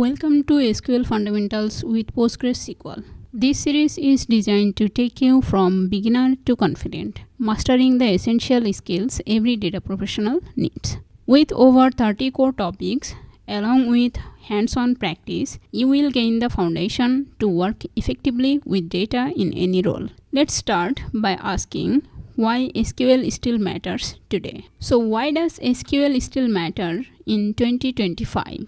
Welcome to SQL Fundamentals with PostgreSQL. This series is designed to take you from beginner to confident, mastering the essential skills every data professional needs. With over 30 core topics, along with hands-on practice, you will gain the foundation to work effectively with data in any role. Let's start by asking why SQL still matters today. So why does SQL still matter in 2025?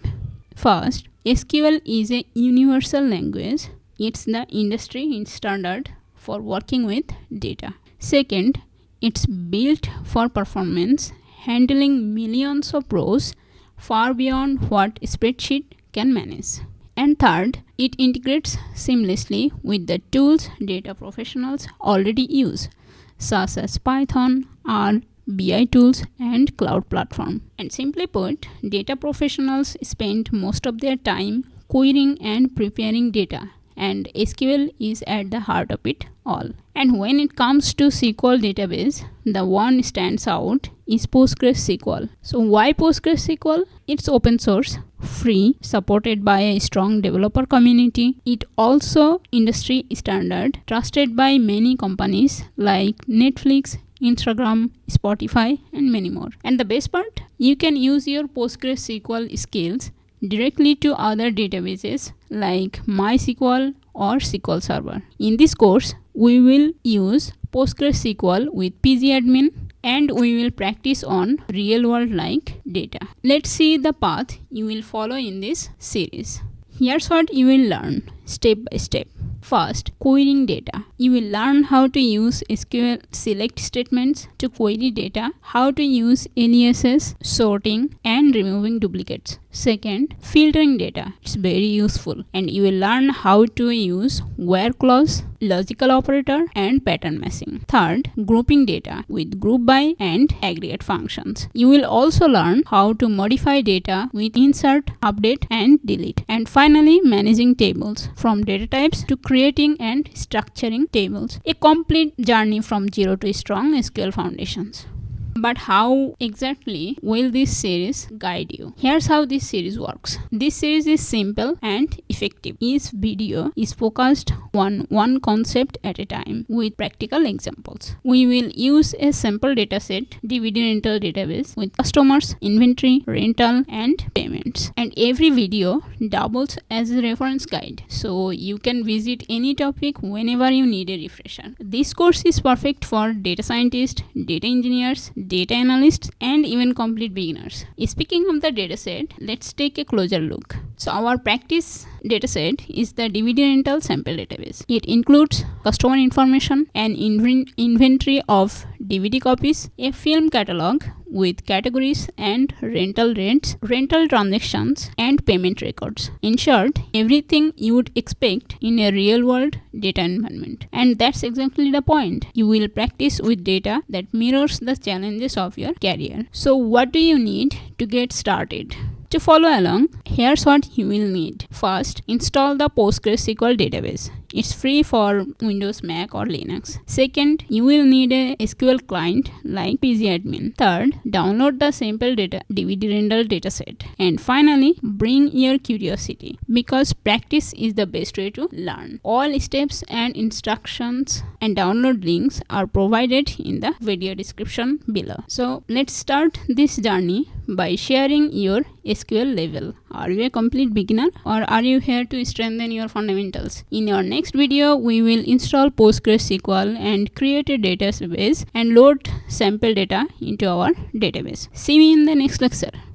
First, SQL is a universal language. It's the industry standard for working with data. Second, it's built for performance, handling millions of rows far beyond what a spreadsheet can manage. And third, it integrates seamlessly with the tools data professionals already use, such as Python, R, BI tools, and cloud platform. And simply put, data professionals spend most of their time querying and preparing data, and SQL is at the heart of it all. And when it comes to SQL database, the one stands out is PostgreSQL. So why PostgreSQL? It's open source, free, supported by a strong developer community. It also industry standard, trusted by many companies like Netflix, Instagram, Spotify, and many more. And the best part, you can use your PostgreSQL skills directly to other databases like MySQL or SQL Server. In this course, we will use PostgreSQL with pgadmin and we will practice on real-world like data. Let's see the path you will follow in this series. Here's what you will learn step by step. First, querying data. You will learn how to use SQL select statements to query data, how to use aliases, sorting, and removing duplicates. Second, filtering data. It's very useful, and you will learn how to use where clause, logical operator, and pattern matching. Third, grouping data with group by and aggregate functions. You will also learn how to modify data with insert, update, and delete. And finally, managing tables, from data types to creating and structuring tables. A complete journey from zero to strong SQL foundations. But how exactly will this series guide you? Here's how this series works. This series is simple and effective. Each video is focused on one concept at a time with practical examples. We will use a simple dataset, DVD rental database with customers, inventory, rental, and payments. And every video doubles as a reference guide, so you can visit any topic whenever you need a refresher. This course is perfect for data scientists, data engineers, data analysts, and even complete beginners. Speaking of the dataset, let's take a closer look. So our practice dataset is the DVD rental sample database. It includes customer information, an inventory of DVD copies, a film catalog with categories and rental rates, rental transactions, and payment records. In short, everything you would expect in a real-world data environment. And that's exactly the point. You will practice with data that mirrors the challenges of your career. So what do you need to get started? To follow along, here's what you will need. First, install the PostgreSQL database. It's free for Windows, Mac, or Linux. Second, you will need a SQL client like pgadmin. Third, download the sample data DVD rental dataset. And finally, bring your curiosity, because practice is the best way to learn. All steps and instructions and download links are provided in the video description below. So let's start this journey by sharing your SQL level. Are you a complete beginner, or are you here to strengthen your fundamentals? In your next video, we will install PostgreSQL and create a database and load sample data into our database. See you in the next lecture.